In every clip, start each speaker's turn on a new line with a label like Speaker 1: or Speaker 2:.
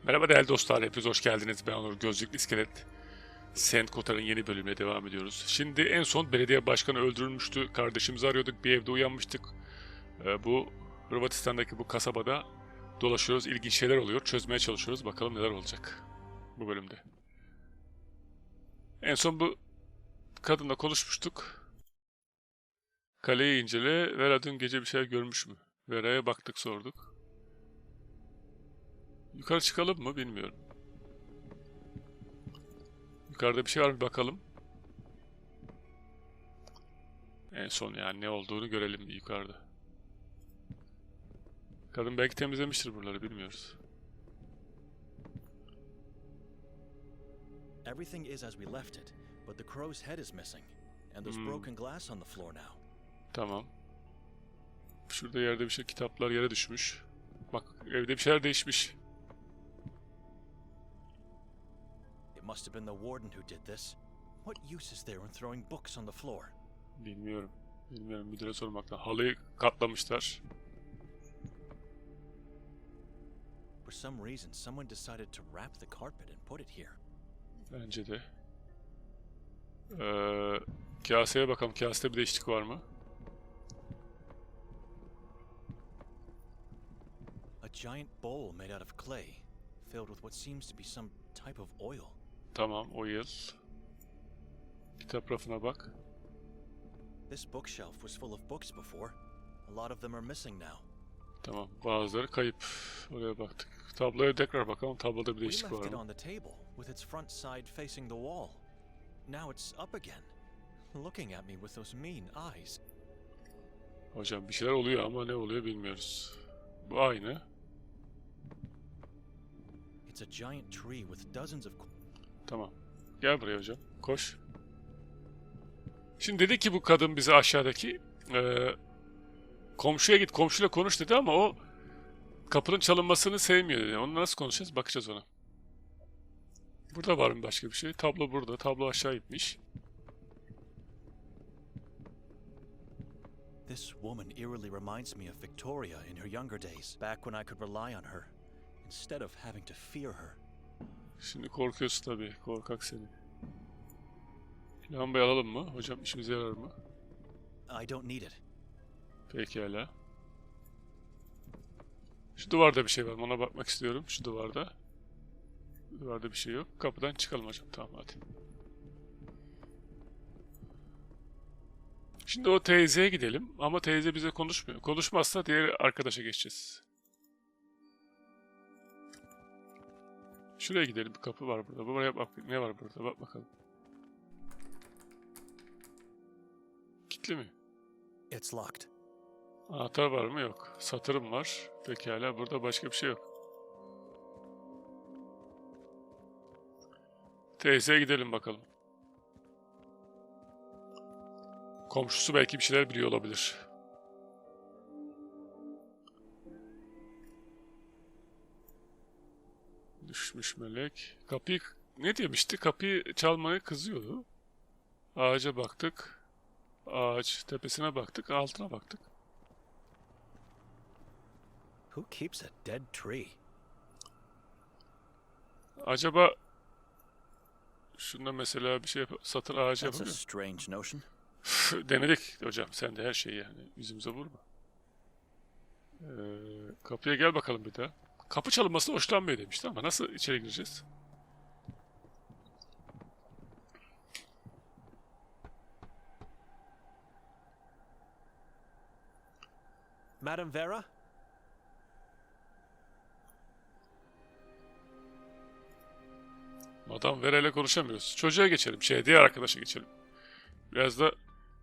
Speaker 1: Merhaba değerli dostlar, hepiniz hoş geldiniz. Ben Onur, Gözlüklü, İskelet. Kotar'ın yeni bölümüne devam ediyoruz. Şimdi en son belediye başkanı öldürülmüştü. Kardeşimizi arıyorduk, bir evde uyanmıştık. Bu Hırvatistan'daki bu kasabada dolaşıyoruz, ilginç şeyler oluyor. Çözmeye çalışıyoruz, bakalım neler olacak bu bölümde. En son bu kadınla konuşmuştuk. Kaleyi incele, Vera dün gece bir şeyler görmüş mü? Vera'ya baktık, sorduk. Yukarı çıkalım mı bilmiyorum. Yukarıda bir şey var mı bakalım. En son yani ne olduğunu görelim yukarıda. Kadın belki temizlemiştir buraları, bilmiyoruz.
Speaker 2: Everything is as we left it, but the crow's head is missing, and there's broken glass on the floor now.
Speaker 1: Tamam. Şurada yerde bir şey, kitaplar yere düşmüş. Bak, evde bir şeyler değişmiş.
Speaker 2: It must have been the warden who did this. What use is there in throwing books on the floor?
Speaker 1: Bilmiyorum. Bilmiyorum, müdüre sormaktan. Halıyı katlamışlar.
Speaker 2: For some reason, someone decided to wrap the carpet and put it here.
Speaker 1: Bence de. Kaseye bakalım. Kasede bir değişiklik var mı?
Speaker 2: A giant bowl made out of clay, filled with what seems to be some type of oil.
Speaker 1: Tamam, o yıl. Kitap rafına bak.
Speaker 2: This bookshelf was full of books before. A lot of them are missing now.
Speaker 1: Tamam, bazıları kayıp. Oraya baktık. Tabloya tekrar bakalım. Tabloda bir
Speaker 2: We
Speaker 1: değişiklik
Speaker 2: left
Speaker 1: var
Speaker 2: it
Speaker 1: mı?
Speaker 2: on the table, with its front side facing the wall. Now it's up again, looking at me with those mean eyes.
Speaker 1: Hocam bir şeyler oluyor ama ne oluyor bilmiyoruz. Bu aynı.
Speaker 2: It's a giant tree with dozens of...
Speaker 1: Tamam. Gel buraya hocam. Koş. Şimdi dedi ki bu kadın bize aşağıdaki komşuya git, komşuyla konuş dedi ama o kapının çalınmasını sevmiyor dedi. Onunla nasıl konuşacağız? Bakacağız ona. Burada var mı başka bir şey? Tablo burada. Tablo aşağı gitmiş.
Speaker 2: This woman eerily reminds me of Victoria in her younger days, back when I could rely on her, instead of having to fear her.
Speaker 1: Şimdi korkuyorsun tabii. Korkak seni. Lambayı alalım mı? Hocam işimize yarar mı?
Speaker 2: I don't need it.
Speaker 1: Pekala. Şu duvarda bir şey var mı? Ona bakmak istiyorum. Şu duvarda. Duvarda bir şey yok. Kapıdan çıkalım hocam. Tamam hadi. Şimdi o teyzeye gidelim. Ama teyze bize konuşmuyor. Konuşmazsa diğer arkadaşa geçeceğiz. Şuraya gidelim. Bir kapı var burada. Buraya bak. Ne var burada? Bak bakalım. Kilitli mi?
Speaker 2: It's locked.
Speaker 1: Anahtar var mı? Yok. Satırım var. Pekala. Burada başka bir şey yok. Teyzeye gidelim bakalım. Komşusu belki bir şeyler biliyor olabilir. Düşmüş melek. Kapıyı ne demişti? Kapıyı çalmaya kızıyordu. Ağaca baktık. Ağaç tepesine baktık. Altına baktık.
Speaker 2: Who keeps a dead tree?
Speaker 1: Acaba şunda mesela bir şey satır ağacı
Speaker 2: That's a
Speaker 1: yapamıyor.
Speaker 2: strange notion.
Speaker 1: Denedik hocam. Sen de her şeyi yani yüzümüze vurma. Kapıya gel bakalım bir daha. Kapı çalınmasına hoşlanmıyor demişti ama nasıl içeri gireceğiz?
Speaker 2: Madam Vera?
Speaker 1: Madam Vera ile konuşamıyoruz. Çocuğa geçelim. Diğer arkadaşa geçelim. Biraz da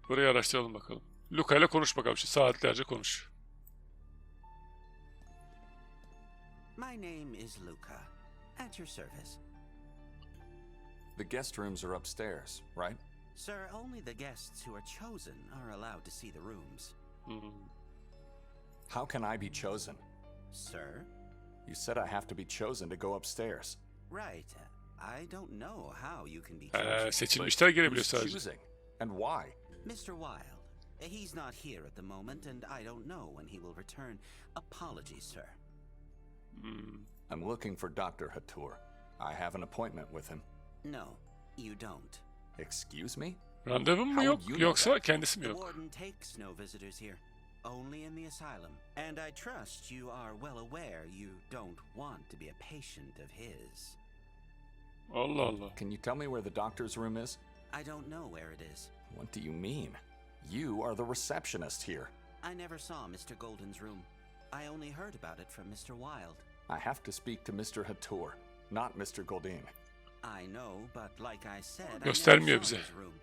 Speaker 1: burayı araştıralım bakalım. Luca ile konuş bakalım. Saatlerce konuş.
Speaker 3: My name is Luca. At your service.
Speaker 4: The guest rooms are upstairs, right?
Speaker 3: Sir, only the guests who are chosen are allowed to see the rooms.
Speaker 4: How can I be chosen?
Speaker 3: Sir?
Speaker 4: You said I have to be chosen to go upstairs.
Speaker 3: Right. I don't know how you can be chosen.
Speaker 1: Seçilmişler girebiliyor
Speaker 4: Who's
Speaker 1: sadece.
Speaker 4: choosing? And why?
Speaker 3: Mr. Wilde. He's not here at the moment, and I don't know when he will return. Apologies, sir.
Speaker 4: I'm looking for Dr. Hatur. I have an appointment with him.
Speaker 3: No, you don't.
Speaker 4: Excuse me?
Speaker 1: Randevum mu
Speaker 4: How
Speaker 1: yok
Speaker 4: would you know
Speaker 1: yoksa
Speaker 4: that?
Speaker 1: kendisi mi
Speaker 3: The
Speaker 1: yok?
Speaker 3: warden takes no visitors here. Only in the asylum. And I trust you are well aware you don't want to be a patient of his.
Speaker 1: Allah Allah.
Speaker 4: Can you tell me where the doctor's room is?
Speaker 3: I don't know where it is.
Speaker 4: What do you mean? You are the receptionist here.
Speaker 3: I never saw Mr. Golden's room. I only heard about it from Mr. Wilde.
Speaker 4: I have to speak to Mr. Hatur, not Mr. Goldin.
Speaker 3: I know, but like I said, I never
Speaker 1: Göstermiyor
Speaker 3: saw
Speaker 1: bize.
Speaker 3: his room.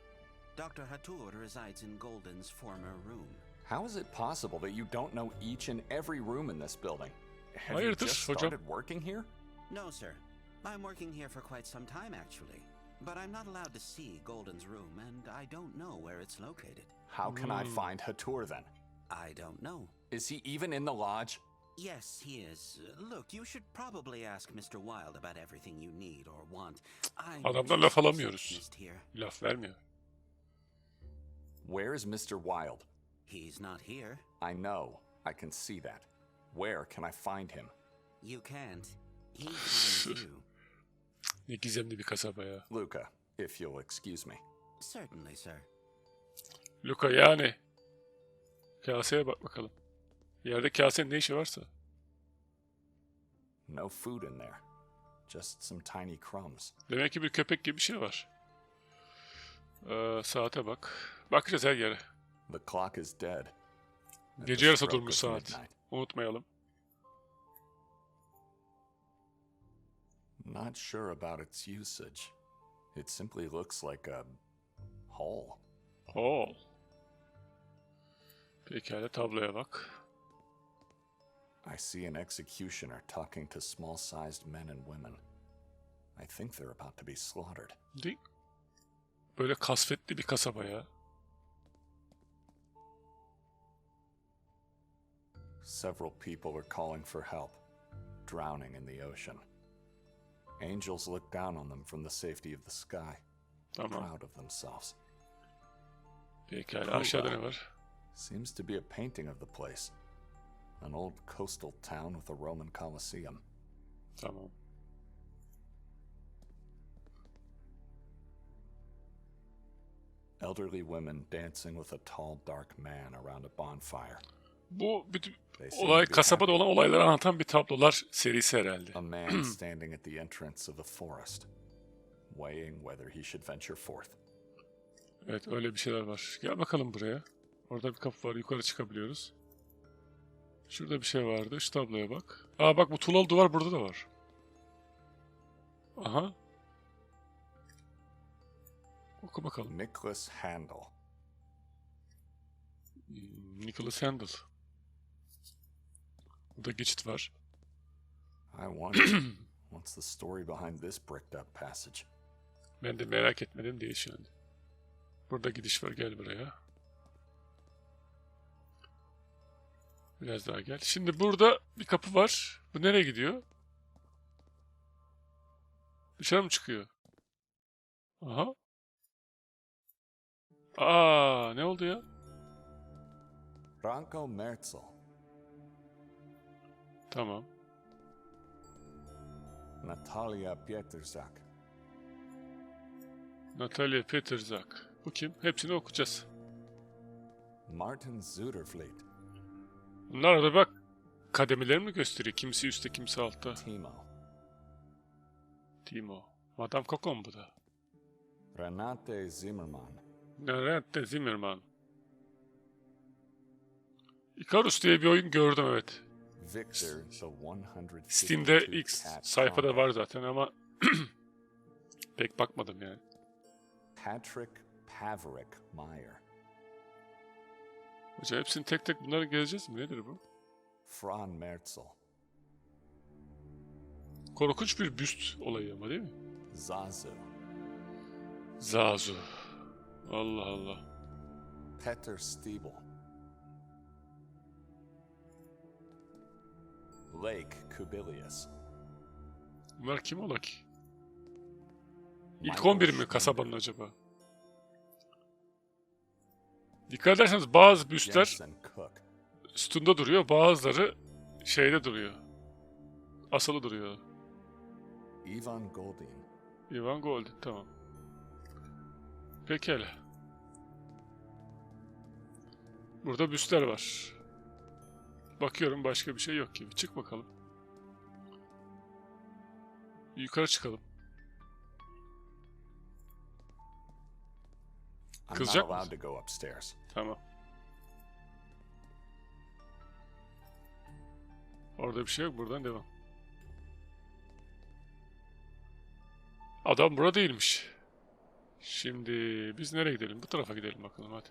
Speaker 3: Dr. Hatur resides in Golden's former room.
Speaker 4: How is it possible that you don't know each and every room in this building? Have you
Speaker 1: Hayırdır
Speaker 4: just
Speaker 1: hocam?
Speaker 4: started working here?
Speaker 3: No, sir. I'm working here for quite some time, actually. But I'm not allowed to see Golden's room, and I don't know where it's located.
Speaker 4: How can I find Hatur then?
Speaker 3: I don't know.
Speaker 4: Is he even in the lodge?
Speaker 3: Yes, he is. Look, you should probably ask Mr. Wilde about everything you need or want. I'm
Speaker 1: Adamdan
Speaker 3: just
Speaker 1: laf
Speaker 3: a
Speaker 1: alamıyoruz.
Speaker 3: receptionist here.
Speaker 1: Laf vermiyor.
Speaker 4: Where is Mr. Wilde?
Speaker 3: He's not here.
Speaker 4: I know. I can see that. Where can I find him?
Speaker 3: You can't. He finds you.
Speaker 1: Ne gizemli bir kasaba ya.
Speaker 4: Luca, if you'll excuse me.
Speaker 3: Certainly, sir.
Speaker 1: Luka yani. Kaseye bak bakalım. Yerde kasenin ne işi varsa.
Speaker 4: No food in there. Just some tiny crumbs.
Speaker 1: Demek ki bir köpek gibi bir şey var. Saate bak. Bakacağız her yere.
Speaker 4: The clock is dead. At
Speaker 1: Gece
Speaker 4: the
Speaker 1: yarısı
Speaker 4: stroke
Speaker 1: durmuş
Speaker 4: of
Speaker 1: saat.
Speaker 4: midnight.
Speaker 1: Unutmayalım.
Speaker 4: Not sure about its usage. It simply looks like a hole.
Speaker 1: Oo. Pekala tabloya bak.
Speaker 4: I see an executioner talking to small-sized men and women. I think they're about to be slaughtered.
Speaker 1: Değil. Böyle kasvetli bir kasaba ya.
Speaker 4: Several people are calling for help, drowning in the ocean. Angels look down on them from the safety of the sky,
Speaker 1: Tamam.
Speaker 4: proud of themselves.
Speaker 1: Pekala aşağıda ne var?
Speaker 4: Seems to be a painting of the place. An old coastal town with a Roman Colosseum.
Speaker 1: Tamam.
Speaker 4: Elderly women dancing with a tall, dark man around a bonfire.
Speaker 1: Bu bütün
Speaker 4: They seem
Speaker 1: olay
Speaker 4: to be
Speaker 1: kasabada olan olayları anlatan bir tablolar serisi herhalde.
Speaker 4: A man standing at the entrance of the forest, weighing whether he should venture forth.
Speaker 1: Evet öyle bir şeyler var. Gel bakalım buraya. Orada bir kapı var. Yukarı çıkabiliyoruz. Şurada bir şey vardı. Şu tabloya bak. Aa bak bu tuğlalı duvar burada da var. Aha. Oku bakalım.
Speaker 4: Nicholas Handel.
Speaker 1: Nicholas Handel. Burada geçit var.
Speaker 4: I wonder, what's the story behind this bricked up passage?
Speaker 1: Ben de merak etmedim değil şu an. Burada gidiş var. Gel buraya. Biraz daha gel. Şimdi burada bir kapı var. Bu nereye gidiyor? Dışarı mı çıkıyor? Aha. Aa, ne oldu ya?
Speaker 4: Franco Merzel.
Speaker 1: Tamam.
Speaker 4: Natalia Pietrzak.
Speaker 1: Natalia Peterzak. Bu kim? Hepsini okuyacağız.
Speaker 4: Martin Zuderfleet.
Speaker 1: Bunlar da bak kademelerini mi gösteriyor? Kimisi üstte, kimisi altta.
Speaker 4: Timo.
Speaker 1: Timo. Madame Kokon bu da.
Speaker 4: Renate Zimmermann.
Speaker 1: Renate Zimmerman. Icarus diye bir oyun gördüm evet.
Speaker 4: Victor the 152
Speaker 1: Steam'de ilk
Speaker 4: Cat
Speaker 1: sayfada
Speaker 4: Combat.
Speaker 1: var zaten ama pek bakmadım yani.
Speaker 4: Patrick Paverick Meyer.
Speaker 1: Hocam hepsini tek tek bunları gezeceğiz mi? Nedir bu?
Speaker 4: Fran Merzel.
Speaker 1: Korkunç bir büst olayı ama değil mi?
Speaker 4: Zazu.
Speaker 1: Zazu. Allah Allah.
Speaker 4: Peter Stiebel. Lake Kubilius.
Speaker 1: Bunlar kim ola ki? İlk
Speaker 4: Michael
Speaker 1: 11 mi
Speaker 4: Schneider.
Speaker 1: kasabanın acaba? Dikkat ederseniz bazı büstler
Speaker 4: Jensen Cook.
Speaker 1: sütunda duruyor, bazıları şeyde duruyor. asılı duruyor.
Speaker 4: Ivan Goldin.
Speaker 1: Ivan Goldin, tamam. Pekala. Burada büstler var. Bakıyorum başka bir şey yok gibi. Çık bakalım. Yukarı çıkalım.
Speaker 4: I'm not
Speaker 1: Kızacak
Speaker 4: allowed
Speaker 1: mısın?
Speaker 4: to go upstairs.
Speaker 1: Tamam. Orada bir şey yok. Buradan devam. Adam burada değilmiş. Şimdi biz nereye gidelim? Bu tarafa gidelim bakalım hadi.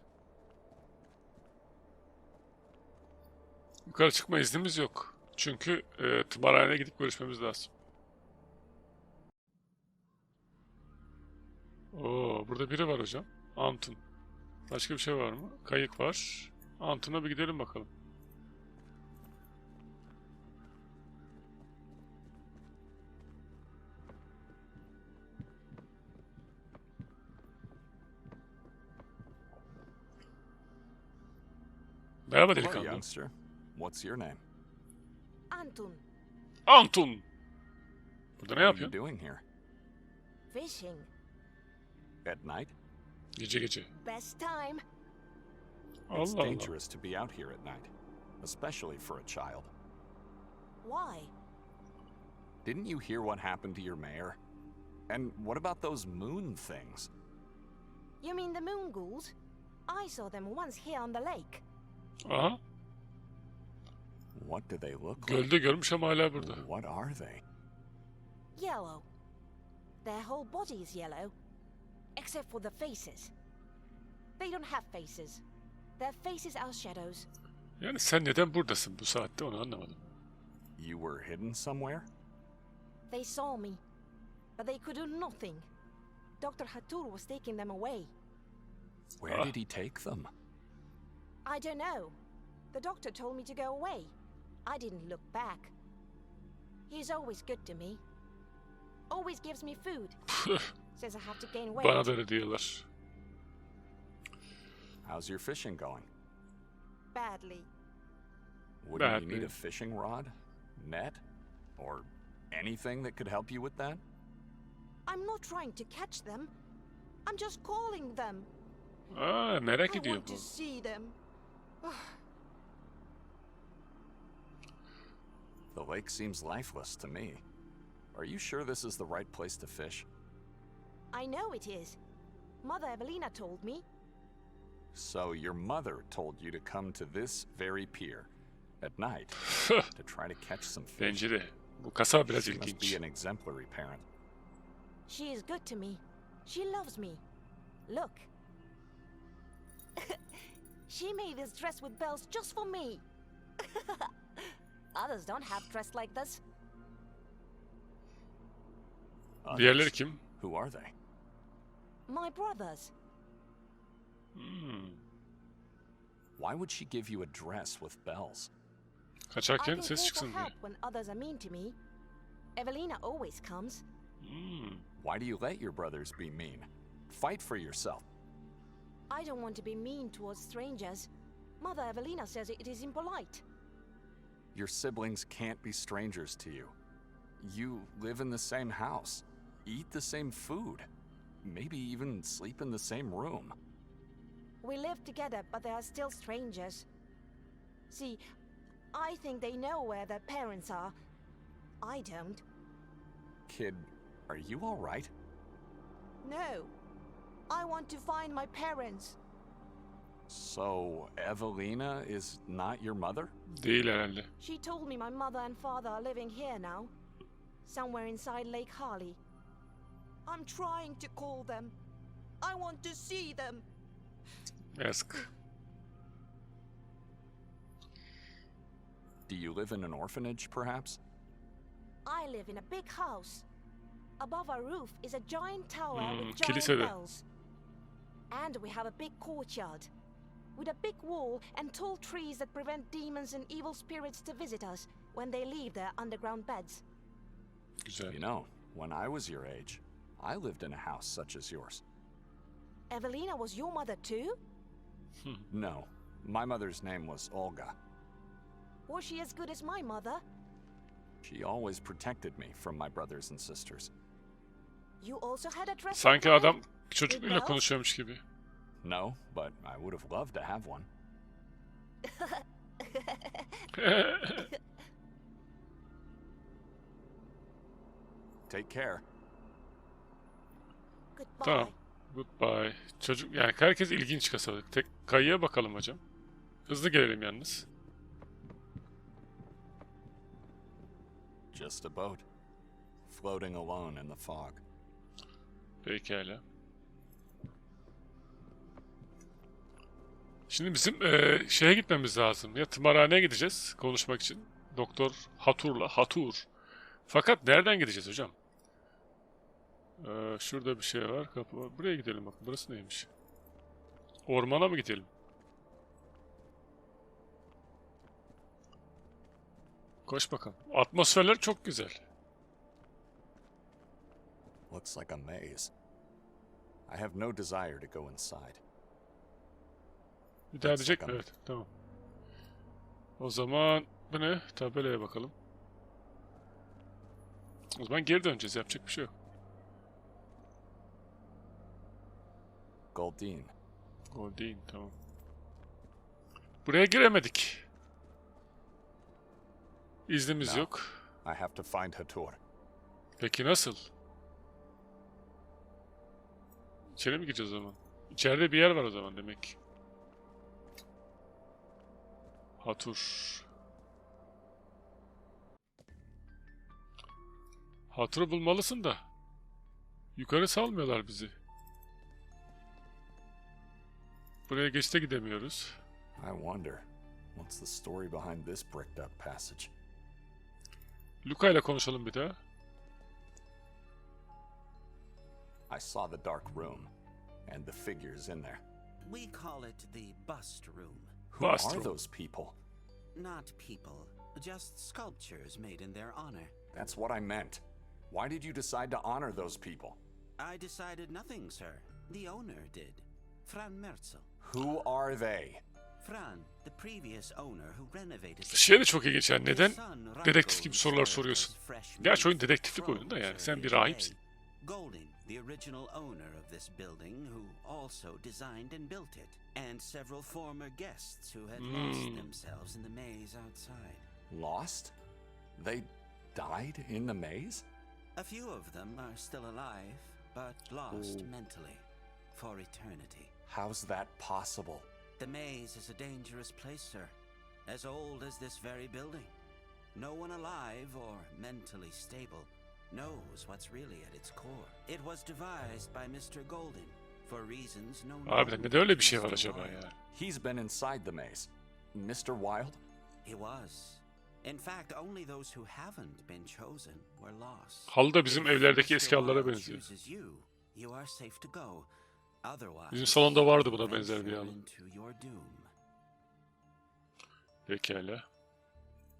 Speaker 1: Yukarı çıkma iznimiz yok. Çünkü tımarhaneye gidip görüşmemiz lazım. Oo, burada biri var hocam. Antun. Başka bir şey var mı? Kayık var. Antun'a bir gidelim bakalım. Merhaba
Speaker 4: Hello,
Speaker 1: delikanlı.
Speaker 4: youngster. What's your name?
Speaker 5: Anton,
Speaker 1: Antun! Burada ne
Speaker 4: What are you
Speaker 1: yapıyorsun?
Speaker 4: doing here?
Speaker 5: fishing.
Speaker 4: At night?
Speaker 1: Gece gece.
Speaker 5: Best time.
Speaker 4: It's
Speaker 1: Allah Allah.
Speaker 4: dangerous to be out here at night, especially for a child.
Speaker 5: Why?
Speaker 4: Didn't you hear what happened to your mayor? And what about those moon things?
Speaker 5: You mean the moon ghouls? I saw them once here on the lake.
Speaker 1: Aha.
Speaker 4: What do they look like?
Speaker 1: Gölde görmüş ama hala burada.
Speaker 4: What are they?
Speaker 5: Yellow. Their whole body is yellow, except for the faces. They don't have faces. Their faces are shadows.
Speaker 1: Yani sen neden buradasın bu saatte onu anlamadım.
Speaker 4: You were hidden somewhere?
Speaker 5: They saw me, but they could do nothing. Dr. Hatur was taking them away.
Speaker 4: Where did he take them?
Speaker 5: I don't know. The doctor told me to go away. I didn't look back. He's always good to me. Always gives me food. Says I have to gain weight.
Speaker 1: Bana da öyle diyorlar.
Speaker 4: How's your fishing going?
Speaker 5: Badly.
Speaker 4: Wouldn't you need
Speaker 1: Badly.
Speaker 4: a fishing rod, net, or anything that could help you with that?
Speaker 5: I'm not trying to catch them. I'm just calling them.
Speaker 1: Aa, merak
Speaker 5: I
Speaker 1: ediyor
Speaker 5: want
Speaker 1: bu.
Speaker 5: to see them.
Speaker 4: The lake seems lifeless to me. Are you sure this is the right place to fish?
Speaker 5: I know it is. Mother Evelina told me.
Speaker 4: So your mother told you to come to this very pier at night to try to catch some fish.
Speaker 1: Bence de. Bu kasa biraz
Speaker 4: She must
Speaker 1: ilginç.
Speaker 4: be an exemplary parent.
Speaker 5: She is good to me. She loves me. Look. She made this dress with bells just for me. Others don't have dress like this.
Speaker 1: Diğerleri
Speaker 4: Others?
Speaker 1: kim?
Speaker 4: Who are they?
Speaker 5: My brothers.
Speaker 1: Hmm.
Speaker 4: Why would she give you a dress with bells?
Speaker 5: I
Speaker 1: Kaçarken
Speaker 5: can
Speaker 1: ses
Speaker 5: call for
Speaker 1: çıksın diye.
Speaker 5: help when others are mean to me. Evelina always comes.
Speaker 1: Hmm.
Speaker 4: Why do you let your brothers be mean? Fight for yourself.
Speaker 5: I don't want to be mean towards strangers. Mother Evelina says it is impolite.
Speaker 4: Your siblings can't be strangers to you. You live in the same house, eat the same food, maybe even sleep in the same room.
Speaker 5: We live together, but they are still strangers. See, I think they know where their parents are. I don't.
Speaker 4: Kid, are you all right?
Speaker 5: No. I want to find my parents.
Speaker 4: So, Evelina is not your mother?
Speaker 1: Değil herhalde.
Speaker 5: She told me my mother and father are living here now. Somewhere inside Lake Harley. I'm trying to call them. I want to see them.
Speaker 1: Yazık.
Speaker 4: Do you live in an orphanage, perhaps?
Speaker 5: I live in a big house. Above our roof is a giant tower with giant
Speaker 1: kilisede.
Speaker 5: bells. And we have a big courtyard. With a big wall and tall trees that prevent demons and evil spirits to visit us when they leave their underground beds.
Speaker 1: Güzel.
Speaker 4: You know, when I was your age, I lived in a house such as yours.
Speaker 5: Evelina was your mother too?
Speaker 4: No, my mother's name was Olga.
Speaker 5: Was she as good as my mother?
Speaker 4: She always protected me from my brothers and sisters.
Speaker 5: You also had a dress
Speaker 1: Sanki
Speaker 5: like
Speaker 1: adam
Speaker 5: mine?
Speaker 1: çocukluyla
Speaker 5: With bells?
Speaker 1: konuşuyormuş gibi.
Speaker 4: No, but I would have loved to have one. Take care.
Speaker 5: Goodbye.
Speaker 1: Tamam. Goodbye. Çocuk yani herkes ilginç kasalık. Tek kayıya bakalım hocam. Hızlı gelelim yalnız.
Speaker 4: Just a boat, floating alone in the fog.
Speaker 1: Pekala. Şimdi bizim şeye gitmemiz lazım. Ya tımarhaneye gideceğiz konuşmak için. Doktor Hatur. Fakat nereden gideceğiz hocam? Şurada bir şey var. Kapı var. Buraya gidelim bakın. Burası neymiş? Ormana mı gidelim? Koş bakalım. Atmosferler çok güzel.
Speaker 4: Looks like a maze. I have no desire to go inside.
Speaker 1: Bir daha diyecek mi? Evet. Tamam. O zaman bu ne? Tabelaya bakalım. O zaman geri döneceğiz. Yapacak bir şey yok.
Speaker 4: Goldine.
Speaker 1: Goldin. Tamam. Buraya giremedik. İznimiz
Speaker 4: No.
Speaker 1: yok.
Speaker 4: I have to find Hatur.
Speaker 1: Peki nasıl? İçeri mi gireceğiz o zaman? İçeride bir yer var o zaman demek. Hatur. Hatur'u bulmalısın da. Yukarı salmıyorlar bizi. Buraya geçte gidemiyoruz.
Speaker 4: I wonder, what's the story behind this bricked up passage?
Speaker 1: Luka ile konuşalım bir daha.
Speaker 4: I saw the dark room and the figures in there.
Speaker 3: We call it the bust room.
Speaker 4: Who
Speaker 1: Bust
Speaker 4: are
Speaker 1: room.
Speaker 4: those people?
Speaker 3: Not people, just sculptures made in their honor.
Speaker 4: That's what I meant. Why did you decide to honor those people?
Speaker 3: I decided nothing, sir. The owner did. Fran Merzel.
Speaker 4: Who are they?
Speaker 3: Fran, the previous owner who renovated the
Speaker 1: Şey de çok ilginç yani. Neden
Speaker 3: His son,
Speaker 1: dedektif gibi
Speaker 3: Rocco,
Speaker 1: sorular
Speaker 3: served
Speaker 1: soruyorsun?
Speaker 3: as fresh
Speaker 1: Gerçi oyun
Speaker 3: meat
Speaker 1: dedektiflik
Speaker 3: from
Speaker 1: oyunu da yani.
Speaker 3: Sir
Speaker 1: Sen bir
Speaker 3: Ray.
Speaker 1: rahipsin.
Speaker 3: Golding, the original owner of this building, who also designed and built it, and several former guests who had lost themselves in the maze outside.
Speaker 4: Lost? They died in the maze?
Speaker 3: A few of them are still alive, but lost
Speaker 1: Ooh.
Speaker 3: mentally, for eternity.
Speaker 4: How's that possible?
Speaker 3: The maze is a dangerous place, sir, as old as this very building. No one alive or mentally stable knows what's really at its core. It was devised by Mr. Golden for reasons known
Speaker 1: Abi neden öyle bir şey var acaba ya?
Speaker 4: He's been inside the maze. Mr. Wilde?
Speaker 3: He was. In fact, only those who haven't been chosen were lost.
Speaker 1: Halı da bizim
Speaker 3: If
Speaker 1: evlerdeki
Speaker 3: Mr.
Speaker 1: eski halılara
Speaker 3: Wilde
Speaker 1: benziyor.
Speaker 3: chooses you, you are safe to go. Otherwise,
Speaker 1: Bizim salonda vardı buna
Speaker 3: you
Speaker 1: benzer bir
Speaker 3: venture
Speaker 1: halı.
Speaker 3: into your doom.
Speaker 1: Pekala.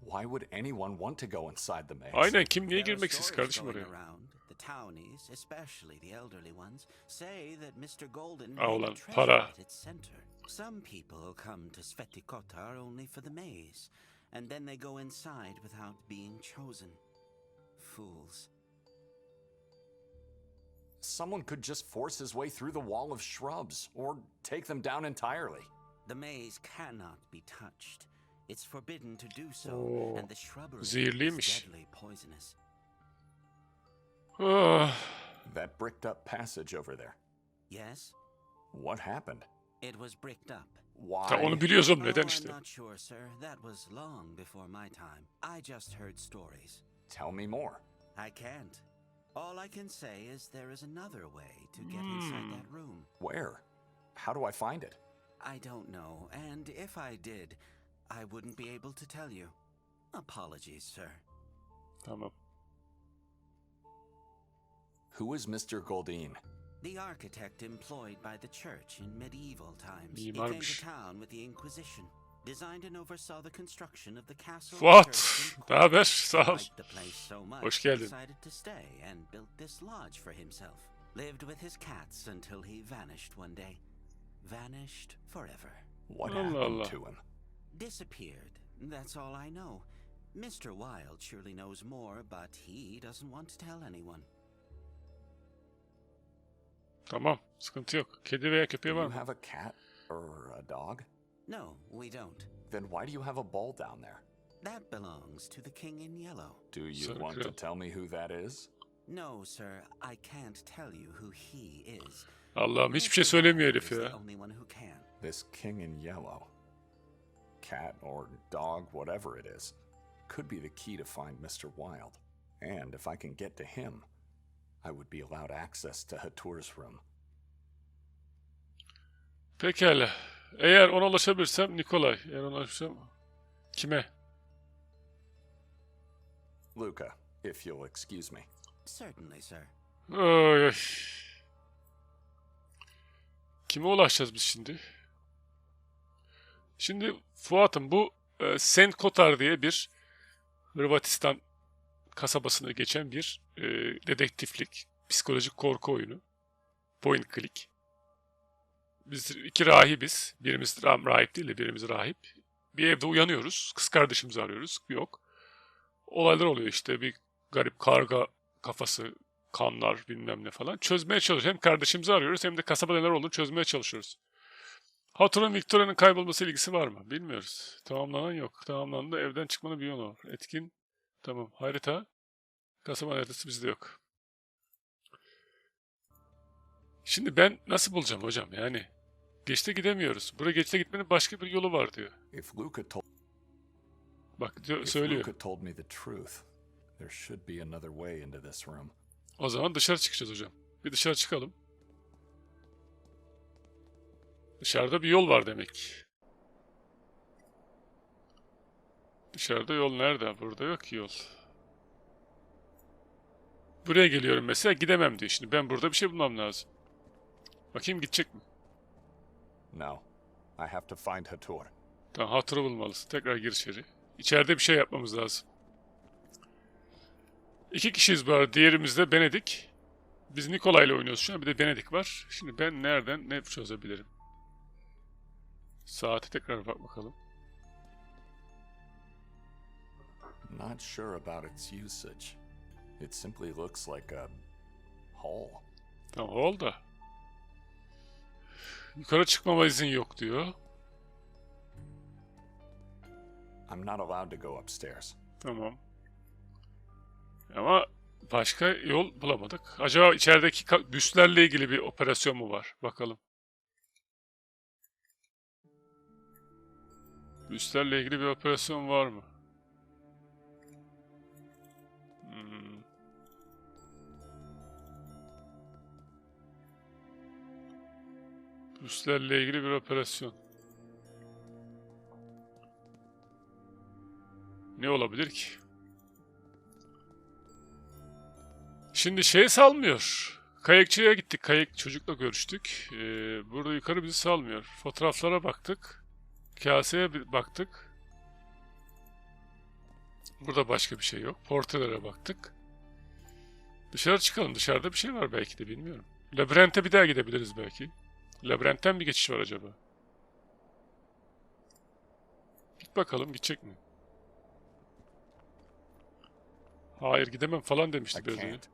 Speaker 4: Why would anyone want to go inside the maze?
Speaker 1: Aynen kim niye
Speaker 3: There are
Speaker 1: girmek istesin
Speaker 3: stories
Speaker 1: kardeşim
Speaker 3: going
Speaker 1: oraya?
Speaker 3: around. The townies, especially the elderly ones, say that Mr. Golden
Speaker 1: Ah,
Speaker 3: hid
Speaker 1: ulan,
Speaker 3: a treasure
Speaker 1: para.
Speaker 3: at its center. Some people come to Sveti Kotar only for the maze, and then they go inside without being chosen. Fools.
Speaker 4: Someone could just force his way through the wall of shrubs, or take them down entirely.
Speaker 3: The maze cannot be touched. It's forbidden to do so,
Speaker 1: Oo,
Speaker 3: and the shrubbery
Speaker 1: zehirliymiş.
Speaker 3: is deadly poisonous.
Speaker 1: Ah,
Speaker 4: That bricked up passage over there.
Speaker 3: Yes,
Speaker 4: What happened?
Speaker 3: it was bricked up.
Speaker 4: Why?
Speaker 1: ya onu biliyoruz oğlum
Speaker 3: Oh,
Speaker 1: neden
Speaker 3: I'm
Speaker 1: işte.
Speaker 3: not sure, sir. That was long before my time. I just heard stories.
Speaker 4: Tell me more.
Speaker 3: I can't. All I can say is there is another way to get inside that room.
Speaker 4: Where? How do I find it?
Speaker 3: I don't know, and if I did, I wouldn't be able to tell you. Apologies, sir.
Speaker 1: Tamam.
Speaker 4: Who is Mr. Goldine?
Speaker 3: The architect employed by the church in medieval times. He came
Speaker 1: Mimarmış.
Speaker 3: to town with the Inquisition, designed and oversaw the construction of the castle.
Speaker 1: Fuat,
Speaker 3: church, and
Speaker 1: ne haber? Sağ ol.
Speaker 3: liked the place so much,
Speaker 1: Hoş
Speaker 3: he
Speaker 1: geldin.
Speaker 3: decided to stay and built this lodge for himself. Lived with his cats until he vanished one day. Vanished forever.
Speaker 4: What
Speaker 1: Allah
Speaker 4: happened
Speaker 1: Allah.
Speaker 4: to him?
Speaker 3: Disappeared. That's all I know. Mr. Wilde surely knows more, but he doesn't want to tell anyone.
Speaker 1: Tamam, sıkıntı yok. Kedi veya
Speaker 4: Do
Speaker 1: köpeği var
Speaker 4: you
Speaker 1: mı?
Speaker 4: have a cat or a dog?
Speaker 3: No, we don't.
Speaker 4: Then why do you have a ball down there?
Speaker 3: That belongs to the king in yellow.
Speaker 4: Do you
Speaker 1: Sarı
Speaker 4: want to
Speaker 1: Kral.
Speaker 4: tell me who that is?
Speaker 3: No, sir, I can't tell you who he is.
Speaker 1: Allah'ım hiçbir şey
Speaker 3: Mr.
Speaker 1: söylemiyor
Speaker 3: Wilde
Speaker 1: herif
Speaker 3: is the
Speaker 1: ya.
Speaker 3: only one who can.
Speaker 4: This king in yellow. Cat or dog, whatever it is, could be the key to find Mr. Wilde. And if I can get to him, I would be allowed access to Hatur's room.
Speaker 1: Pekala. Eğer ona ulaşabilirsem Nikolay. Eğer ona ulaşırsam kime?
Speaker 4: Luca, if you'll excuse me.
Speaker 3: Certainly, sir.
Speaker 1: Oy, oy. Kime ulaşacağız biz şimdi? Şimdi Fuat'ım bu Saint Kotar diye bir Hırvatistan kasabasına geçen bir dedektiflik, psikolojik korku oyunu. Point click. Biz iki rahibiz. Birimiz rahip değil de birimiz rahip. Bir evde uyanıyoruz. Kız kardeşimizi arıyoruz. Yok. Olaylar oluyor işte. Bir garip karga kafası, kanlar bilmem ne falan. Çözmeye çalışıyoruz. Hem kardeşimizi arıyoruz hem de kasabada neler olduğunu çözmeye çalışıyoruz. Hatur'un Victoria'nın kaybolması ilgisi var mı? Bilmiyoruz. Tamamlanan yok. Tamamlandı. Evden çıkmanın bir yolu var. Etkin. Tamam. Harita. Kasaba haritası bizde yok. Şimdi ben nasıl bulacağım hocam yani? Geçte gidemiyoruz. Buraya geçte gitmenin başka bir yolu var diyor.
Speaker 4: If Luca told
Speaker 1: Bak
Speaker 4: If
Speaker 1: söylüyor.
Speaker 4: Luca told me the truth, there should be another way into this room.
Speaker 1: O zaman dışarı çıkacağız hocam. Bir dışarı çıkalım. Dışarıda bir yol var demek. Dışarıda yol nerede? Burada yok ki yol. Buraya geliyorum mesela gidemem diyor. Şimdi ben burada bir şey bulmam lazım. Bakayım gidecek mi?
Speaker 4: No, I have to find Hatur.
Speaker 1: Tamam Hatur'u bulmalısın. Tekrar gir içeri. İçeride bir şey yapmamız lazım. İki kişiyiz bu arada. Diğerimiz de Benedik. Biz Nikolay'la oynuyoruz şu an. Bir de Benedik var. Şimdi ben nereden ne çözebilirim? Saate tekrar bak bakalım.
Speaker 4: Not sure about its usage. It simply looks like a hole.
Speaker 1: Tamam oldu. Yukarı çıkmama izin yok diyor.
Speaker 4: I'm not allowed to go upstairs.
Speaker 1: Tamam. Ama başka yol bulamadık. Acaba içerideki büstlerle ilgili bir operasyon mu var? Bakalım. Büstlerle ilgili bir operasyon var mı? Büstlerle ilgili bir operasyon. Ne olabilir ki? Şimdi şey salmıyor. Kayıkçıya gittik. Kayık çocukla görüştük. Burada yukarı bizi salmıyor. Fotoğraflara baktık. Kaseye baktık. Burada başka bir şey yok. Portrelere baktık. Dışarı çıkalım. Dışarıda bir şey var belki de bilmiyorum. Labirente bir daha gidebiliriz belki. Labirentten bir geçiş var acaba? Git bakalım gidecek mi? Hayır gidemem falan demişti
Speaker 4: I
Speaker 1: biraz önce.
Speaker 4: can't.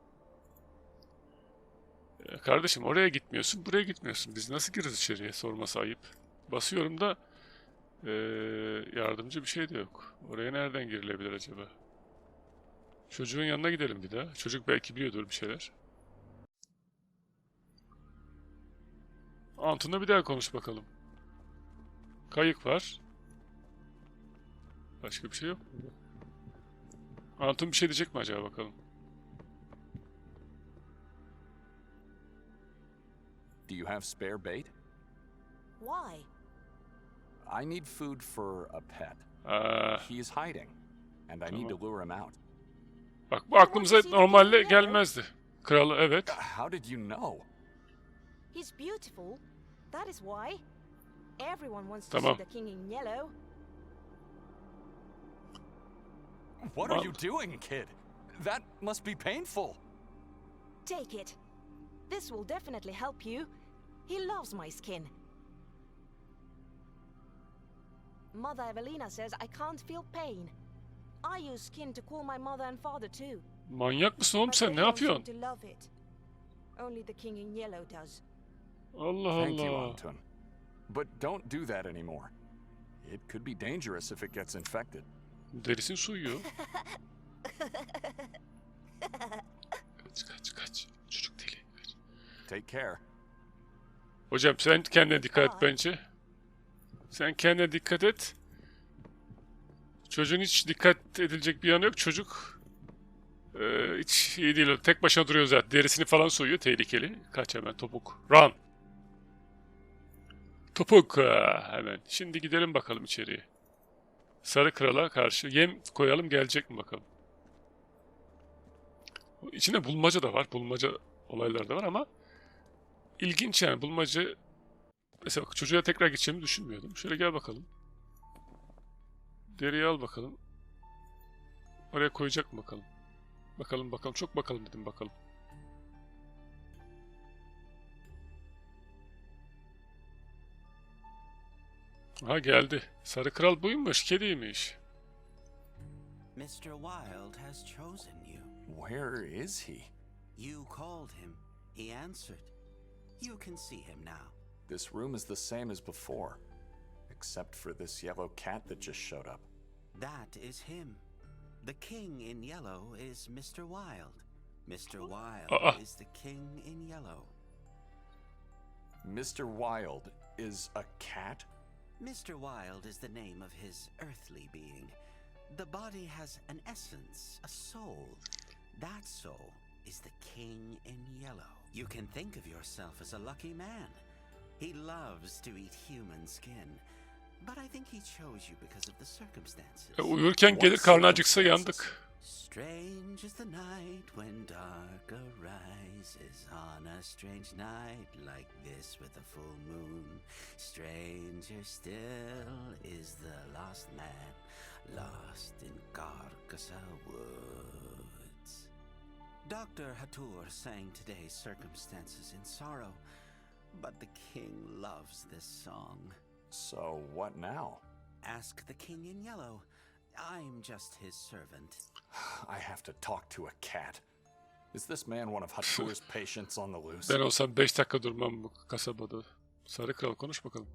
Speaker 1: Kardeşim oraya gitmiyorsun, buraya gitmiyorsun. Biz nasıl gireriz içeriye? Sorması ayıp. Basıyorum da yardımcı bir şey de yok. Oraya nereden girilebilir acaba? Çocuğun yanına gidelim bir daha. Çocuk belki biliyordur bir şeyler. Antun'la bir daha konuş bakalım. Kayık var. Başka bir şey yok mu? Antun bir şey diyecek mi acaba bakalım.
Speaker 4: Do you have spare bait?
Speaker 5: Why?
Speaker 4: I need food for a pet. He's hiding, and I need to lure him out.
Speaker 1: Bak bu aklımıza normalde gelmezdi. Kralı evet.
Speaker 4: How did you know?
Speaker 5: He's beautiful. That is why. Everyone wants to
Speaker 1: Tamam.
Speaker 5: see the king in yellow.
Speaker 4: What are you doing, kid? That must be painful.
Speaker 5: Take it. This will definitely help you. He loves my skin. Mother Evelina says I can't feel pain. I use skin to call my mother and father too.
Speaker 1: Manyak mısın oğlum
Speaker 5: But
Speaker 1: sen?
Speaker 5: they
Speaker 1: Ne
Speaker 5: don't seem
Speaker 1: yapıyorsun?
Speaker 5: to love it. Only the king in yellow does.
Speaker 1: Allah
Speaker 4: Thank you,
Speaker 1: Allah.
Speaker 4: Antun. But don't do that anymore. It could be dangerous if it gets infected.
Speaker 1: Derisini soyuyor. Kaç. Çocuk deli. Kaç.
Speaker 4: Take care.
Speaker 1: Hocam sen kendine dikkat et bence. Sen kendine dikkat et. Çocuğun hiç dikkat edilecek bir yanı yok. Çocuk hiç iyi değil. Tek başına duruyor zaten. Derisini falan soyuyor. Tehlikeli. Kaç hemen topuk. Run. Topuk. Hemen. Şimdi gidelim bakalım içeriye. Sarı Kral'a karşı yem koyalım, gelecek mi bakalım. İçinde bulmaca da var. Bulmaca olaylar da var ama ilginç yani. Bulmaca mesela çocuğa tekrar geçeceğimi düşünmüyordum. Şöyle gel bakalım. Deriyi al bakalım. Oraya koyacak mı bakalım. Bakalım. Çok bakalım dedim bakalım. Aha geldi. Sarı Kral buymuş. Kediymiş.
Speaker 3: Mr. Wild has chosen you.
Speaker 4: Where is he?
Speaker 3: You called him. He answered. You can see him now.
Speaker 4: This room is the same as before, except for this yellow cat that just showed up.
Speaker 3: That is him. The king in yellow is Mr. Wild. Mr. Wild is the king in yellow.
Speaker 4: Mr. Wild is a cat?
Speaker 3: Mr. Wild is the name of his earthly being. The body has an essence, a soul. That soul is the king in yellow. You can think of yourself as a lucky man. He loves to eat human skin. But I think he chose you because of the circumstances.
Speaker 1: Uyurken gelir karnı acıksa yandık.
Speaker 3: Strange is the night when dark arises on a strange night like this with a full moon. Stranger still is the lost man, lost in Carcassonne woods. Dr. Hatur sang today's circumstances in sorrow, but the king loves this song.
Speaker 4: So what now?
Speaker 3: Ask the king in yellow. I'm just his servant.
Speaker 4: I have to talk to a cat. Is this man one of Hatur's patients on the loose?
Speaker 1: Ben olsam 5 dakika durmam bu kasabada. Sarı Kral konuş bakalım.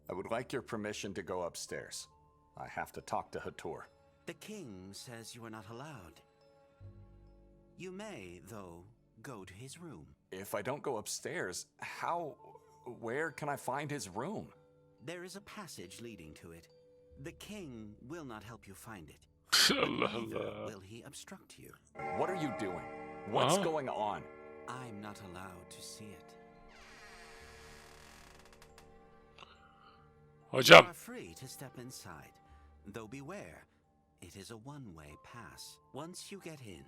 Speaker 4: I would like your permission to go upstairs. I have to talk to Hatur.
Speaker 3: The king says you are not allowed. You may, though, go to his room.
Speaker 4: If I don't go upstairs, where can I find his room?
Speaker 3: There is a passage leading to it. The king will not help you find it.
Speaker 1: Allah
Speaker 3: Neither
Speaker 1: Allah.
Speaker 3: will he obstruct you.
Speaker 4: What are you doing? What's
Speaker 1: Huh?
Speaker 4: going on?
Speaker 3: I'm not allowed to see it. You
Speaker 1: Hocam.
Speaker 3: are free to step inside, though beware, it is a one-way pass. Once you get in,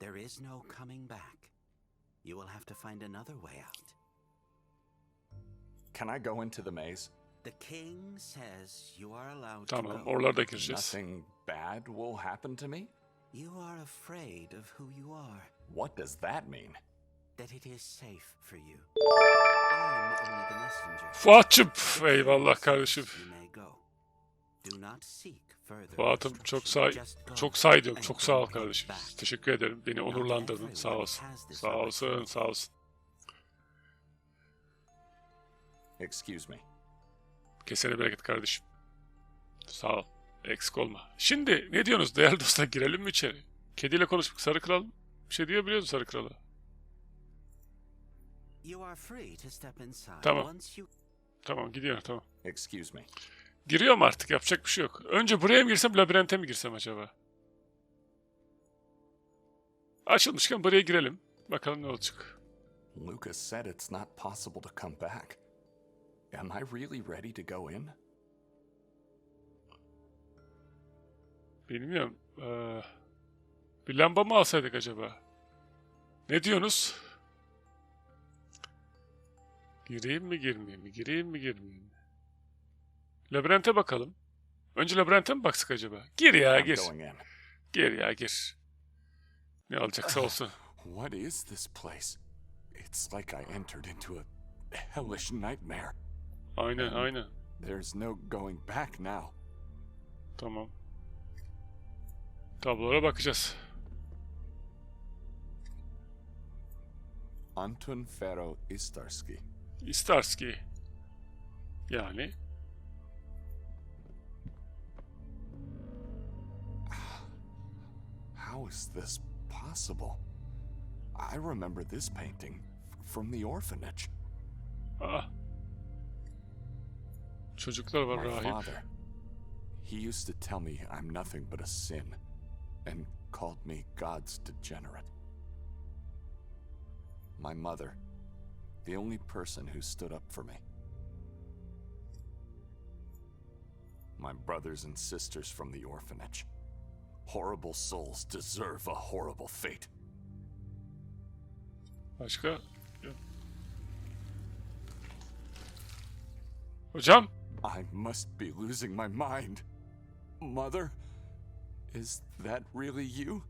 Speaker 3: there is no coming back. You will have to find another way out.
Speaker 4: Can I go into the maze?
Speaker 3: The king says you are allowed
Speaker 1: Tamam,
Speaker 3: to go.
Speaker 1: oralarda gireceğiz.
Speaker 4: Nothing bad will happen to me?
Speaker 3: You are afraid of who you are,
Speaker 4: What does that mean?
Speaker 3: that it is safe for you. I'm only the messenger.
Speaker 1: Fuat'cığım.
Speaker 3: The king
Speaker 1: Eyvallah
Speaker 3: says
Speaker 1: kardeşim.
Speaker 3: you may go. Do not seek further
Speaker 1: Fuat'ım
Speaker 3: instruction. Just go
Speaker 1: çok say diyorum.
Speaker 3: and
Speaker 1: Çok sağ ol
Speaker 3: don't look
Speaker 1: kardeşim.
Speaker 3: back.
Speaker 1: Teşekkür ederim. Beni onurlandırdın. Sağ olsun. Sağ olsun. Sağ olsun.
Speaker 4: Excuse me.
Speaker 1: Kesene bereket kardeşim. Sağ ol. Eksik olma. Şimdi ne diyorsunuz değerli dostlar, girelim mi içeri? Kediyle konuşmak. Sarı Kral bir şey diyor, biliyor musun Sarı Kral'a?
Speaker 3: You are free to step inside.
Speaker 1: Tamam.
Speaker 3: Once you
Speaker 1: Tamam gidiyor, tamam.
Speaker 4: Excuse me.
Speaker 1: Giriyorum artık, yapacak bir şey yok. Önce buraya mı girsem, labirente mi girsem acaba? Açılmışken buraya girelim. Bakalım ne olacak.
Speaker 4: Lucas said it's not possible to come back. Am I really ready to go in?
Speaker 1: Bilmiyorum. Bir lamba mı alsaydık acaba? Ne diyorsunuz? Gireyim mi girmeyeyim mi? Gireyim mi girmeyeyim mi? Labirente bakalım. Önce labirente mi baksak acaba? Gir ya
Speaker 4: I'm
Speaker 1: gir.
Speaker 4: going in.
Speaker 1: Gir ya gir. Ne olacaksa olsun.
Speaker 4: What is this place? It's like I entered into a hellish nightmare.
Speaker 1: Aynen aynen.
Speaker 4: There's no going back now.
Speaker 1: Tamam. Tablolara bakacağız.
Speaker 4: Antun Fero Istarski.
Speaker 1: Istarski. Yani
Speaker 4: How is this possible? I remember this painting from the orphanage.
Speaker 1: aa. Çocuklar var,
Speaker 4: My
Speaker 1: rahip.
Speaker 4: father. He used to tell me I'm nothing but a sin and called me God's degenerate. My mother, the only person who stood up for me. My brothers and sisters from the orphanage. Horrible souls deserve a horrible fate.
Speaker 1: Başka? Yok. Hocam?
Speaker 4: I must be losing my mind. Mother, is that really you?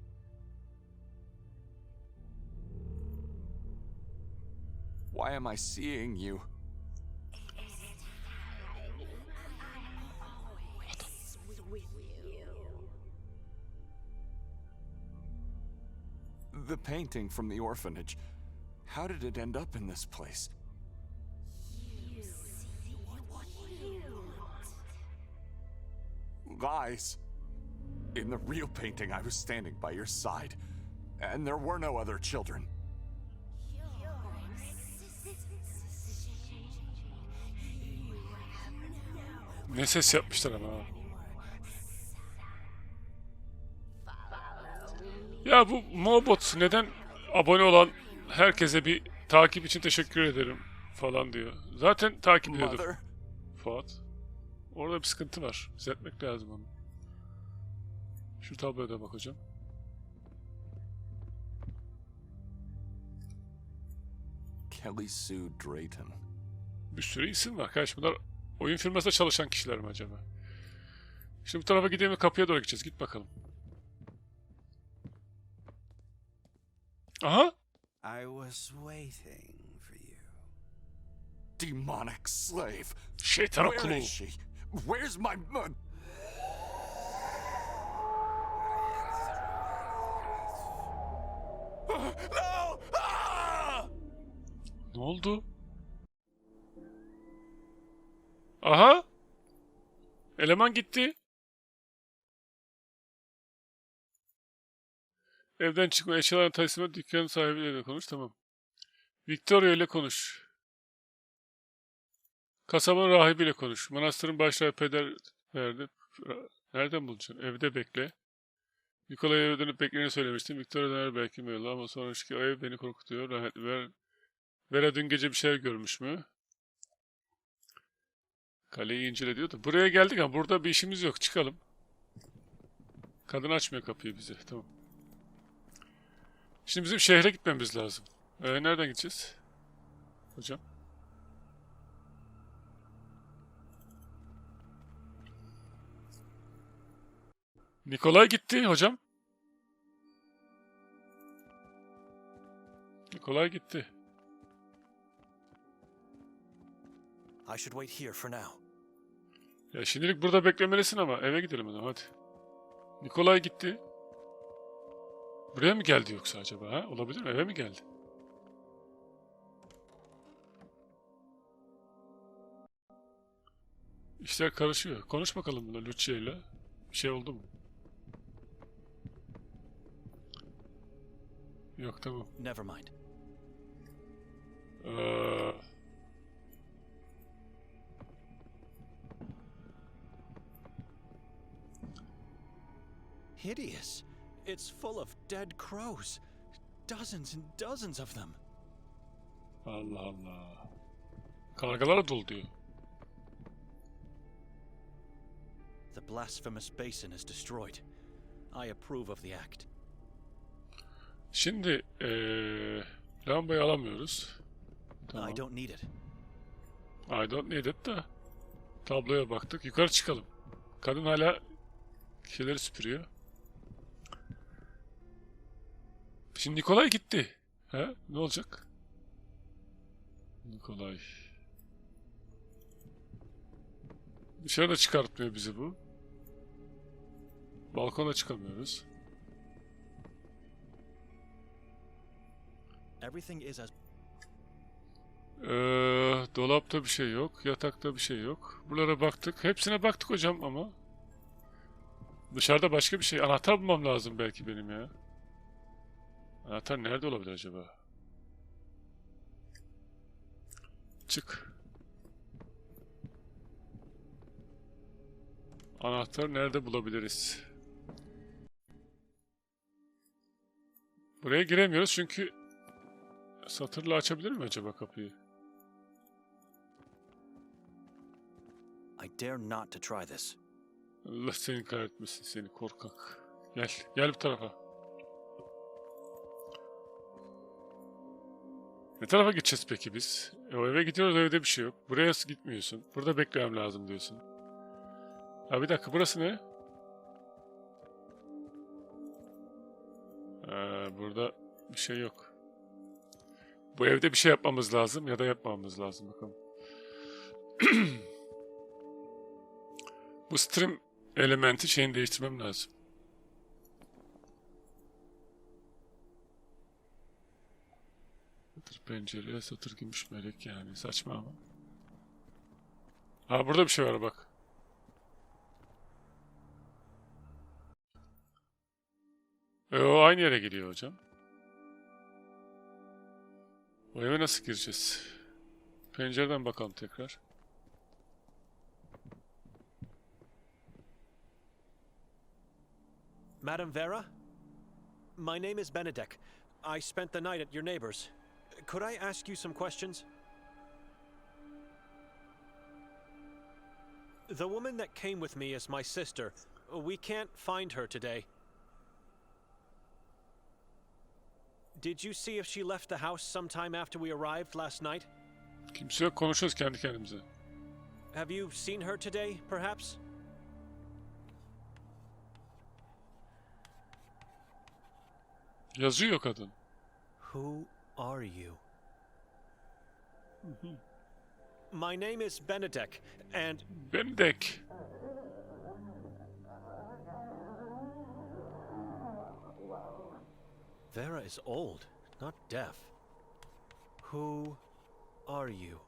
Speaker 4: Why am I seeing you? The painting from the orphanage. How did it end up in this place? Lies. In the real painting, I was standing by your side, and there were no other children.
Speaker 1: Ne ses yapmışlar ama. Ya bu Mobot neden abone olan herkese bir takip için teşekkür ederim falan diyor. Zaten takip ediyordur
Speaker 4: Mother,
Speaker 1: Fuat. Orada bir sıkıntı var. Düzeltmek lazım onu. Şu tabloya da bak hocam.
Speaker 4: Kelly Sue Drayton.
Speaker 1: Bir sürü isim var. Kaç bunlar oyun firmasında çalışan kişiler mi acaba? Şimdi bu tarafa gidelim ve kapıya doğru gideceğiz. Git bakalım. Aha!
Speaker 3: I was waiting for you.
Speaker 4: Demonic slave.
Speaker 1: Şeytan
Speaker 4: Where
Speaker 1: okulu.
Speaker 4: is she? Where's my mother? No! Ah!
Speaker 1: Ne oldu? Aha! Eleman gitti. Evden çıkma, eşyalarını teslim et, dükkanın sahibiyle konuş, tamam. Victoria ile konuş. Kasabanın rahibiyle konuş. Manastırın başrahibi peder verdi. Nereden bulacaksın? Evde bekle. Nikolay'a eve dönüp beklediğini söylemiştim. Victoria döner belki mi yolla ama sonra o ev beni korkutuyor. Vera dün gece bir şeyler görmüş mü? Kaleyi incele diyordu. Buraya geldik ama burada bir işimiz yok. Çıkalım. Kadın açmıyor kapıyı bize. Tamam. Şimdi bizim şehre gitmemiz lazım. Nereden gideceğiz? Hocam. Nikolay gitti hocam. Nikolay gitti.
Speaker 2: I should wait here for now.
Speaker 1: Ya şimdilik burada beklemelisin ama eve gidelim o zaman hadi. Nikolay gitti. Buraya mı geldi yoksa acaba ha? Olabilir mi? Eve mi geldi? İşler karışıyor. Konuş bakalım buna Lucia'yla. Bir şey oldu mu? Yok tamam.
Speaker 2: Never mind. Hideous. It's full of dead crows. Dozens and dozens of them.
Speaker 1: Allah Allah. Kargalar dolu diyor.
Speaker 2: The blasphemous basin is destroyed. I approve of the act.
Speaker 1: Şimdi lambayı alamıyoruz. Tamam.
Speaker 2: I don't need it.
Speaker 1: I don't need it da. Tabloya baktık. Yukarı çıkalım. Kadın hala şeyleri süpürüyor. Şimdi Nikolay gitti. Ha? Ne olacak? Nikolay. Dışarıda çıkartmıyor bizi bu. Balkona çıkamıyoruz.
Speaker 2: Everything is as
Speaker 1: Dolapta bir şey yok. Yatakta bir şey yok. Buralara baktık. Hepsine baktık hocam ama. Dışarıda başka bir şey. Anahtar bulmam lazım belki benim ya. Anahtar nerede olabilir acaba? Çık. Anahtar nerede bulabiliriz? Buraya giremiyoruz çünkü satırla açabilir mi acaba kapıyı?
Speaker 2: I dare not to try this.
Speaker 1: Allah seni kahretmesin, seni korkak. Gel, gel bu tarafa. Ne tarafa gideceğiz peki biz? O eve gidiyoruz, evde bir şey yok. Buraya gitmiyorsun. Burada beklemem lazım diyorsun. Ha bir dakika, burası ne? Burada bir şey yok. Bu evde bir şey yapmamız lazım ya da yapmamamız lazım bakalım. Bu stream elementi şeyini değiştirmem lazım. Satır pencere, satır gümüş melek yani saçma ama. Ha burada bir şey var bak. O aynı yere geliyor hocam. O eve nasıl gireceğiz? Pencereden bakalım tekrar.
Speaker 2: Madam Vera? My name is Benedek. I spent the night at your neighbor's. Could I ask you some questions? The woman that came with me is my sister. We can't find her today. Did you see if she left the house sometime after we arrived last night?
Speaker 1: Kimse yok, konuşuyoruz kendi kendimize.
Speaker 2: Have you seen her today, perhaps?
Speaker 1: Yazıyor kadın.
Speaker 2: Who are you? My name is Benedek, and
Speaker 1: Benedek.
Speaker 2: Vera is old, not deaf. Who are you?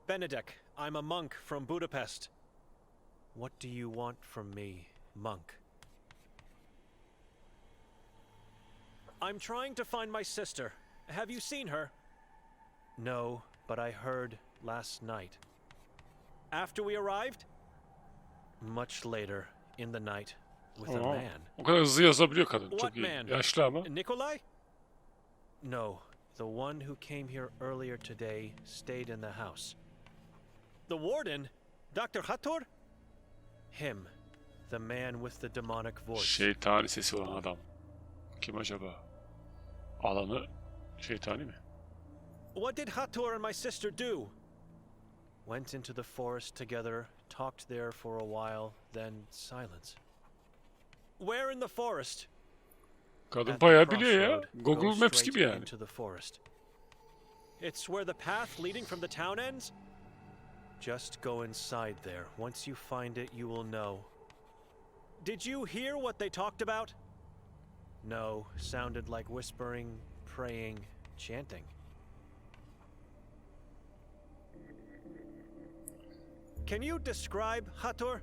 Speaker 2: Benedek, I'm a monk from Budapest. What do you want from me, monk? I'm trying to find my sister. Have you seen her? No, but I heard last night. After we arrived? Much later, in the night, with a man.
Speaker 1: O kadar hızlı yazabiliyor kadın.
Speaker 2: What
Speaker 1: Çok iyi.
Speaker 2: man?
Speaker 1: Yaşlı ama.
Speaker 2: Nikolai? No, the one who came here earlier today stayed in the house. The warden? Dr. Hator? Him, the man with the demonic voice.
Speaker 1: Şeytani sesi olan adam. Kim acaba? Alanı şeytani mi?
Speaker 2: What did Hator and my sister do? Went into the forest together, talked there for a while, then silence. Where in the forest?
Speaker 1: Kadın
Speaker 2: At the
Speaker 1: bayağı biliyor ya.
Speaker 2: crossroad, go
Speaker 1: Google Maps
Speaker 2: straight
Speaker 1: gibi yani.
Speaker 2: into the forest. It's where the path leading from the town ends? Just go inside there. Once you find it, you will know. Did you hear what they talked about? No, sounded like whispering, praying, chanting. Can you describe Hator?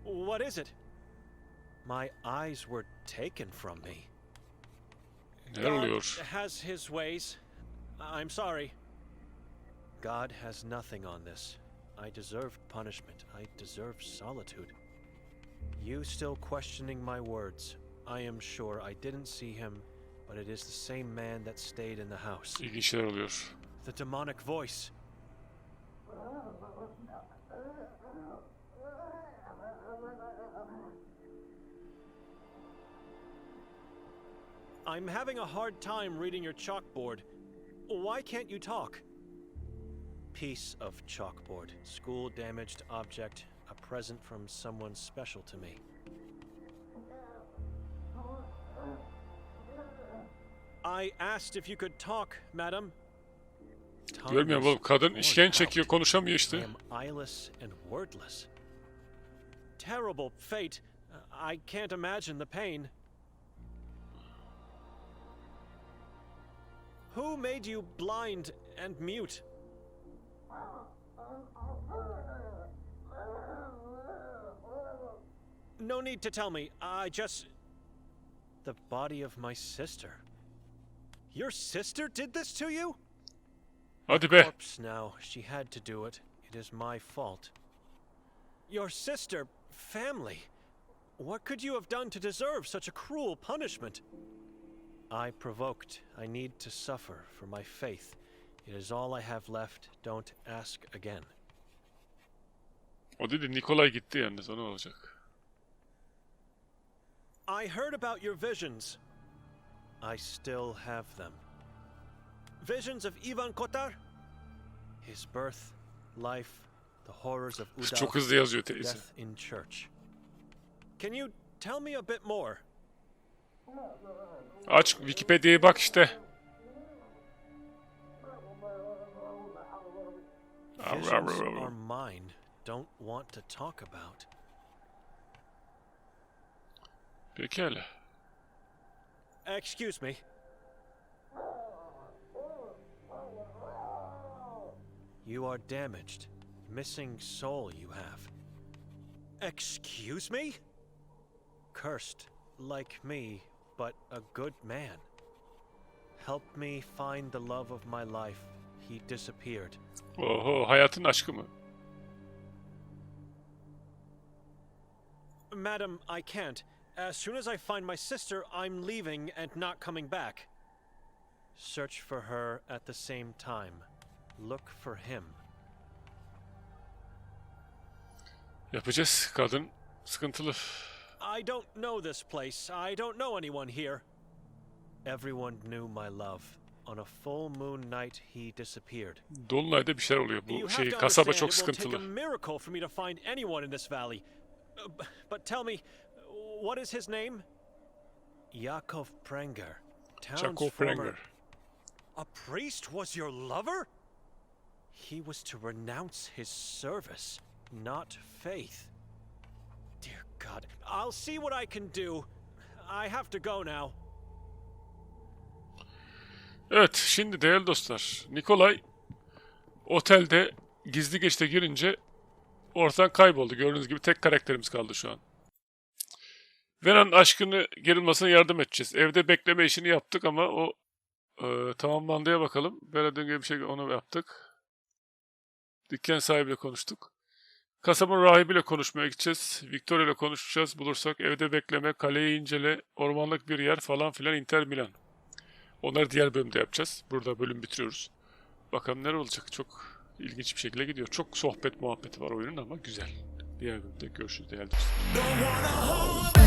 Speaker 2: What is it? My eyes were taken from me.
Speaker 1: Neler
Speaker 2: God
Speaker 1: oluyor?
Speaker 2: has his ways. I'm sorry. God has nothing on this. I deserved punishment. I deserve solitude. You still questioning my words. I am sure I didn't see him, but it is the same man that stayed in the house.
Speaker 1: İlginç şeyler oluyor.
Speaker 2: The demonic voice. I'm having a hard time reading your chalkboard. Why can't you talk? Piece of chalkboard. School damaged object. A present from someone special to me. I asked if you could talk, madam.
Speaker 1: Görmüyor oğlum. Kadın işkence çekiyor, konuşamıyor
Speaker 2: I
Speaker 1: işte.
Speaker 2: am eyeless and wordless. terrible fate. I can't imagine the pain. Who made you blind and mute? No need to tell me. I just... The body of my sister. Your sister did this to you?
Speaker 1: Hadi be.
Speaker 2: Corpse now. She had to do it. It is my fault. Your sister, family. What could you have done to deserve such a cruel punishment? I provoked. I need to suffer for my faith. It is all I have left. Don't ask again.
Speaker 1: O dedi Nikolay gitti yalnız. O ne olacak?
Speaker 2: I heard about your visions. I still have them. Visions of Ivan Kotar? His birth, life, the horrors of
Speaker 1: Kız
Speaker 2: Udal,
Speaker 1: çok hızlı yazıyor teyze.
Speaker 2: death in church. Can you tell me a bit more?
Speaker 1: Aç Wikipedia'ya bak işte.
Speaker 2: Visions are mine. Don't want to talk about.
Speaker 1: Pekala.
Speaker 2: Excuse me. You are damaged. Missing soul you have. Excuse me? Cursed, like me, but a good man. Help me find the love of my life. He disappeared.
Speaker 1: Oho, hayatın aşkı mı?
Speaker 2: Madam, I can't. As soon as I find my sister, I'm leaving and not coming back. Search for her at the same time. Look for him.
Speaker 1: Yapacağız. Kadın sıkıntılı.
Speaker 2: I don't know this place. I don't know anyone here. Everyone knew my love. On a full moon night, he disappeared.
Speaker 1: Dolunayda bir şeyler oluyor.
Speaker 2: You
Speaker 1: Bu
Speaker 2: have to
Speaker 1: kasaba
Speaker 2: understand,
Speaker 1: çok
Speaker 2: it will take a
Speaker 1: sıkıntılı.
Speaker 2: miracle for me to find anyone in this valley. But tell me, what is his name? Yakov Prenger. Town's
Speaker 1: Jakov
Speaker 2: former...
Speaker 1: Prenger.
Speaker 2: A priest was your lover? He was to renounce his service, not faith. Dear God, I'll see what I can do. I have to go now.
Speaker 1: Evet, şimdi değerli dostlar, Nikolay otelde gizli geçite girince ortadan kayboldu. Gördüğünüz gibi tek karakterimiz kaldı şu an. Vena'nın aşkını gerilmesine yardım edeceğiz. Evde bekleme işini yaptık ama o tamamlandıya bakalım. Böyle gibi bir şey onu yaptık. Dükkan sahibiyle konuştuk. Kasabın rahibiyle konuşmaya gideceğiz. Victoria ile konuşacağız. Bulursak evde bekleme, kaleyi incele, ormanlık bir yer falan filan Inter Milan. Onları diğer bölümde yapacağız. Burada bölüm bitiriyoruz. Bakalım neler olacak. Çok ilginç bir şekilde gidiyor. Çok sohbet muhabbeti var oyunun ama güzel. Diğer bölümde görüşürüz değerli dostlar.